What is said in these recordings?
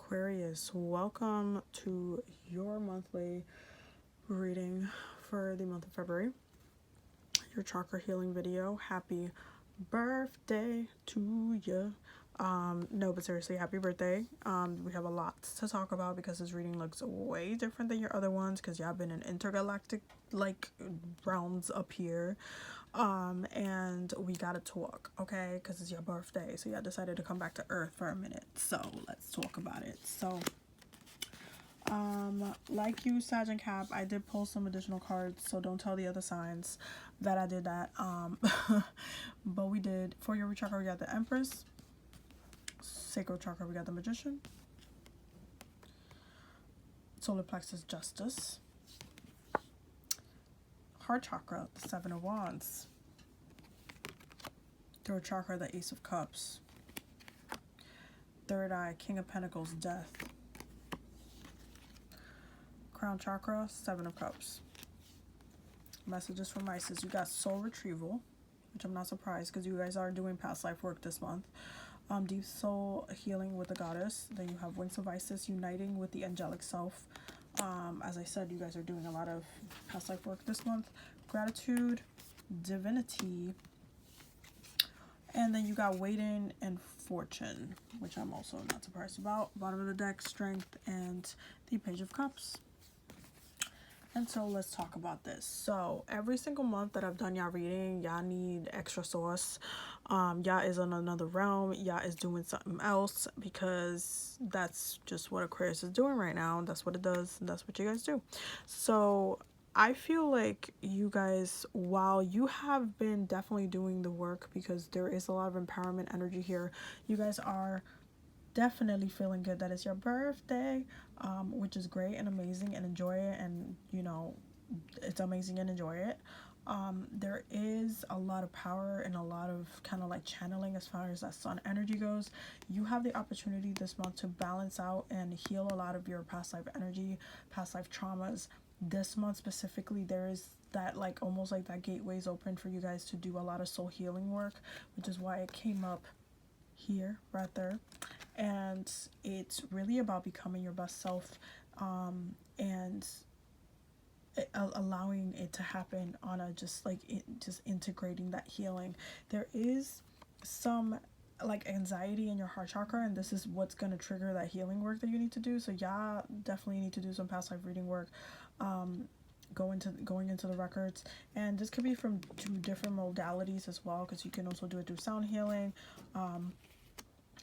Aquarius, welcome to your monthly reading for the month of February. Your chakra healing video. Happy birthday to you. No, but seriously, happy birthday. We have a lot to talk about because this reading looks way different than your other ones because y'all been in intergalactic realms up here. And we gotta talk, okay, because it's your birthday, so y'all decided to come back to Earth for a minute, so let's talk about it. So like you, Sag and Cap, I did pull some additional cards, so don't tell the other signs that I did that. But we did. For your root chakra, we got the Empress. Sacral chakra, we got the Magician. Solar plexus, Justice. Heart chakra, the Seven of Wands. Throat chakra, the Ace of Cups. Third eye, King of Pentacles, Death. Crown chakra, Seven of Cups. Messages from Isis. You got soul retrieval, which I'm not surprised because you guys are doing past life work this month. Deep soul healing with the goddess. Then you have Wings of Isis, uniting with the angelic self. As I said, you guys are doing a lot of past life work this month. Gratitude, divinity, and then you got waiting and fortune, which I'm also not surprised about. Bottom of the deck, strength, and the Page of Cups. And so let's talk about this. So every single month that I've done y'all reading, y'all need extra sauce. Y'all is in another realm. Y'all is doing something else because that's just what Aquarius is doing right now. That's what it does, and that's what you guys do. So I feel like you guys, while you have been definitely doing the work because there is a lot of empowerment energy here, you guys are definitely feeling good that it's your birthday, which is great and amazing, and enjoy it, and you know it's amazing and enjoy it. There is a lot of power and a lot of kind of like channeling as far as that sun energy goes. You have the opportunity this month to balance out and heal a lot of your past life energy, past life traumas. This month specifically, there is that like almost like that gateway is open for you guys to do a lot of soul healing work, which is why it came up here, right there. And it's really about becoming your best self, and allowing it to happen on a just integrating that healing. There is some like anxiety in your heart chakra, and this is what's going to trigger that healing work that you need to do. So yeah, definitely need to do some past life reading work, going into the records, and this could be from 2 different modalities as well, because you can also do it through sound healing,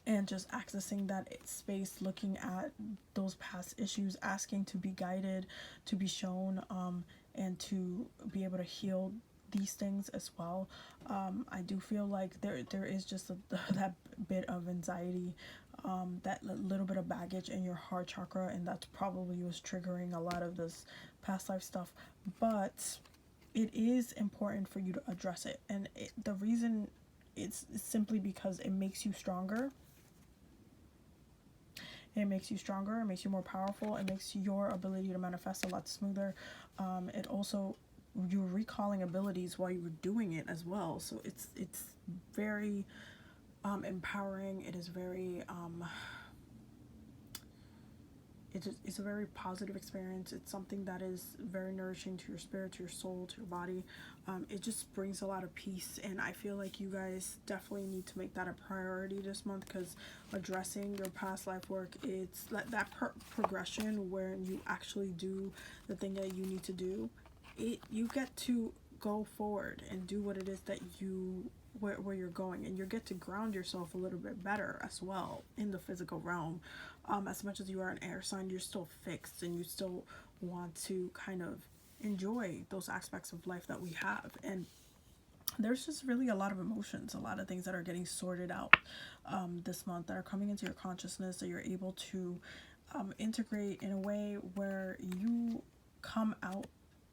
and just accessing that space, looking at those past issues, asking to be guided, to be shown, and to be able to heal these things as well. I do feel like there is just that bit of anxiety, that little bit of baggage in your heart chakra, and that's probably was triggering a lot of this past life stuff. But it is important for you to address it, and the reason it's simply because it makes you stronger. It makes you stronger, it makes you more powerful, it makes your ability to manifest a lot smoother. It also, you're recalling abilities while you were doing it as well. So it's very empowering. It is very it's a very positive experience. It's something that is very nourishing to your spirit, to your soul, to your body. It just brings a lot of peace, and I feel like you guys definitely need to make that a priority this month, because addressing your past life work, it's that progression where you actually do the thing that you need to do. You get to go forward and do what it is that you where you're going, and you get to ground yourself a little bit better as well in the physical realm. As much as you are an air sign, you're still fixed, and you still want to kind of enjoy those aspects of life that we have. And there's just really a lot of emotions, a lot of things that are getting sorted out this month, that are coming into your consciousness, that you're able to integrate in a way where you come out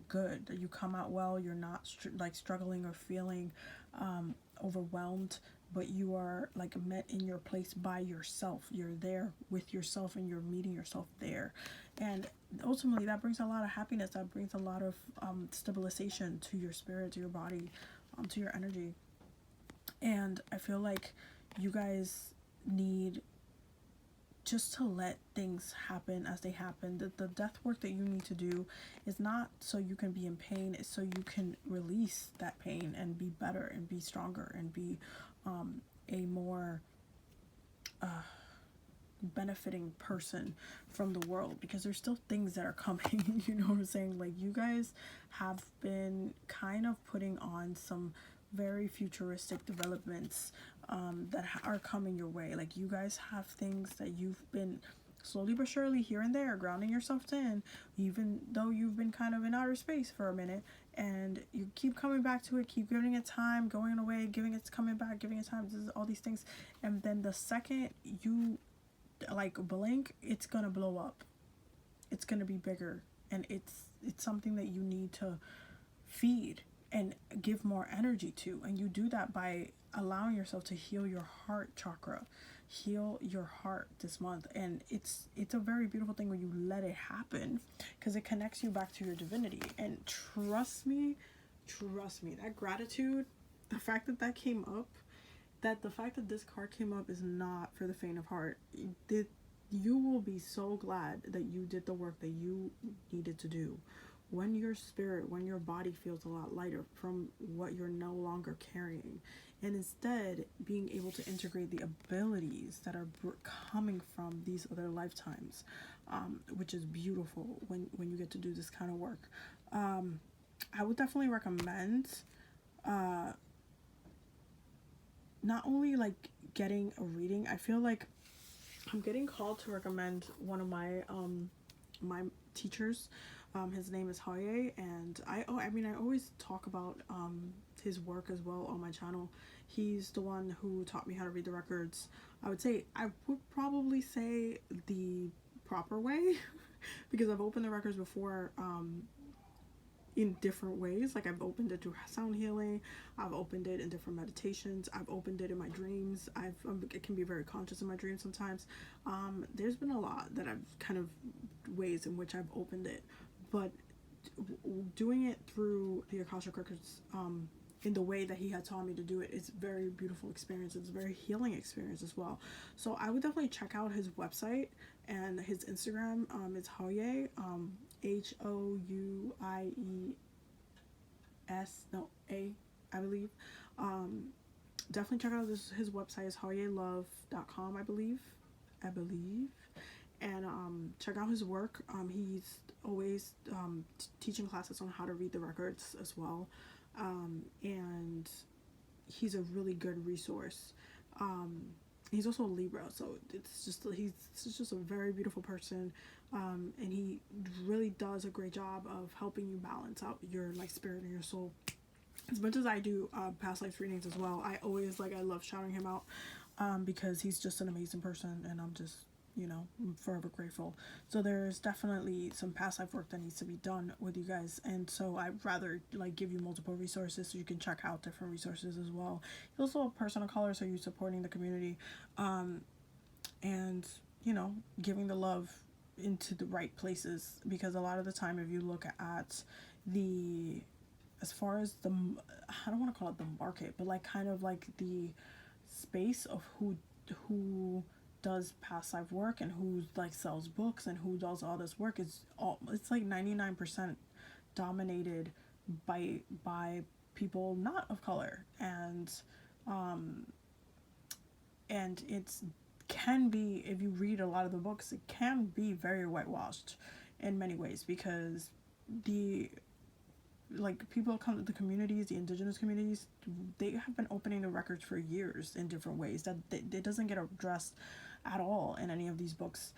good, that you come out well. You're not struggling or feeling overwhelmed, but you are like met in your place by yourself. You're there with yourself, and you're meeting yourself there, and ultimately that brings a lot of happiness. That brings a lot of stabilization to your spirit, to your body, to your energy. And I feel like you guys need just to let things happen as they happen. The death work that you need to do is not so you can be in pain, it's so you can release that pain and be better and be stronger and be a more benefiting person from the world, because there's still things that are coming. You know what I'm saying? Like, you guys have been kind of putting on some very futuristic developments that are coming your way. Like, you guys have things that you've been slowly but surely here and there grounding yourself in, even though you've been kind of in outer space for a minute, and you keep coming back to it, keep giving it time, going away, giving it, coming back, giving it time. This is all these things, and then the second you like blink, it's gonna blow up, it's gonna be bigger, and it's something that you need to feed and give more energy to. And you do that by allowing yourself to heal your heart chakra, heal your heart this month. And it's a very beautiful thing when you let it happen, because it connects you back to your divinity. And trust me, that gratitude, the fact that that came up, that the fact that this card came up is not for the faint of heart. You will be so glad that you did the work that you needed to do. When your spirit, when your body feels a lot lighter from what you're no longer carrying, and instead being able to integrate the abilities that are coming from these other lifetimes, which is beautiful when you get to do this kind of work. I would definitely recommend not only like getting a reading. I feel like I'm getting called to recommend one of my my teachers. His name is Hoye, and I always talk about his work as well on my channel. He's the one who taught me how to read the records. I would probably say the proper way because I've opened the records before in different ways. Like, I've opened it through sound healing, I've opened it in different meditations, I've opened it in my dreams. It can be very conscious in my dreams sometimes. There's been a lot that I've kind of ways in which I've opened it, but doing it through the Akashic Records in the way that he had taught me to do it is a very beautiful experience. It's a very healing experience as well. So I would definitely check out his website and his Instagram. It's Hoye, Houies, I believe. Definitely check out his website is hoyelove.com, I believe. And check out his work. He's always teaching classes on how to read the records as well. And he's a really good resource. He's also a Libra, so he's just a very beautiful person, and he really does a great job of helping you balance out your like spirit and your soul. As much as I do past life readings as well, I love shouting him out because he's just an amazing person, and I'm just, I'm forever grateful. So there's definitely some past life work that needs to be done with you guys, and so I'd rather like give you multiple resources so you can check out different resources as well. He's also a person of color, so you're supporting the community, and giving the love into the right places, because a lot of the time, if you look at as far as I don't want to call it the market, but like kind of like the space of who does past life work and who like sells books and who does all this work, it's like 99% dominated by people not of color, and it's can be, if you read a lot of the books, it can be very whitewashed in many ways, because people come to the communities, the indigenous communities, they have been opening the records for years in different ways that it doesn't get addressed at all in any of these books.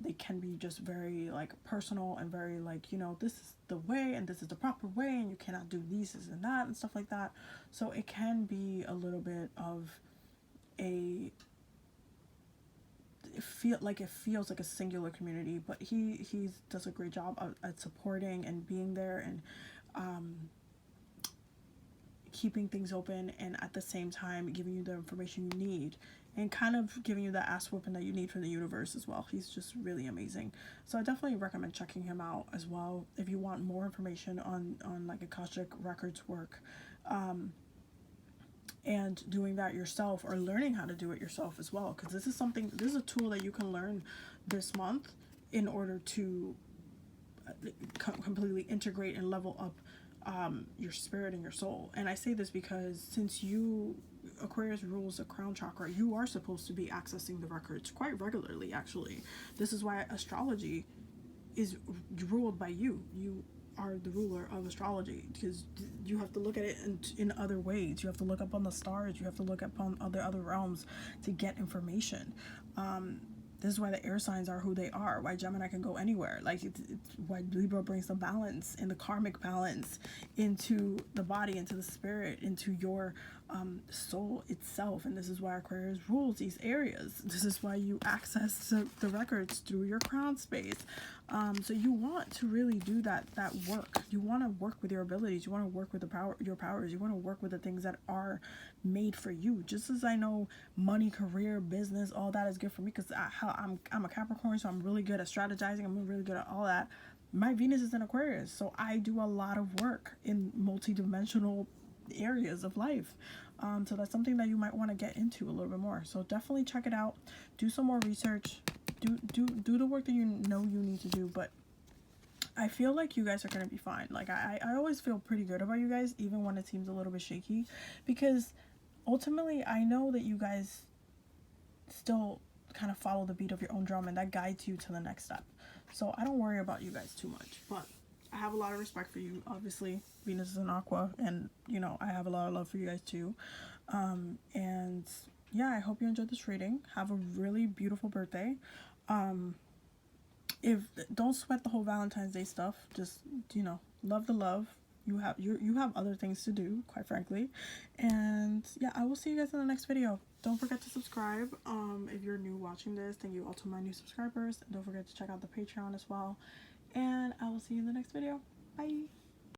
They can be just very like personal and very like, this is the way and this is the proper way and you cannot do this and that and stuff like that. So it can be a little bit of it feels like a singular community, but he does a great job at supporting and being there and keeping things open, and at the same time giving you the information you need and kind of giving you that ass whooping that you need from the universe as well. He's just really amazing. So I definitely recommend checking him out as well if you want more information on like Akashic Records work. and doing that yourself, or learning how to do it yourself as well, because this is a tool that you can learn this month in order to completely integrate and level up your spirit and your soul. And I say this because since Aquarius rules the crown chakra, you are supposed to be accessing the records quite regularly, actually. This is why astrology is ruled by you. You are the ruler of astrology, because you have to look at it in other ways. You have to look up on the stars, you have to look up on other realms to get information. This is why the air signs are who they are, why Gemini can go anywhere. Like, it's why Libra brings the balance and the karmic balance into the body, into the spirit, into your soul itself. And this is why Aquarius rules these areas. This is why you access the records through your crown space. So you want to really do that work. You want to work with your abilities. You want to work with your powers. You want to work with the things that are made for you. Just as I know money, career, business, all that is good for me, because I'm a Capricorn, so I'm really good at strategizing. I'm really good at all that. My Venus is in Aquarius, so I do a lot of work in multi-dimensional areas of life. So that's something that you might want to get into a little bit more. So definitely check it out. Do some more research. Do the work that you know you need to do. But I feel like you guys are gonna be fine. Like, I always feel pretty good about you guys, even when it seems a little bit shaky, because ultimately I know that you guys still kind of follow the beat of your own drum, and that guides you to the next step. So I don't worry about you guys too much, but I have a lot of respect for you. Obviously, Venus is an Aqua, and you know, I have a lot of love for you guys too. And yeah, I hope you enjoyed this reading. Have a really beautiful birthday. Don't sweat the whole Valentine's Day stuff. Just, you know, love the love. You have other things to do, quite frankly. And yeah, I will see you guys in the next video. Don't forget to subscribe if you're new watching this. Thank you all to my new subscribers. Don't forget to check out the Patreon as well. And I will see you in the next video. Bye.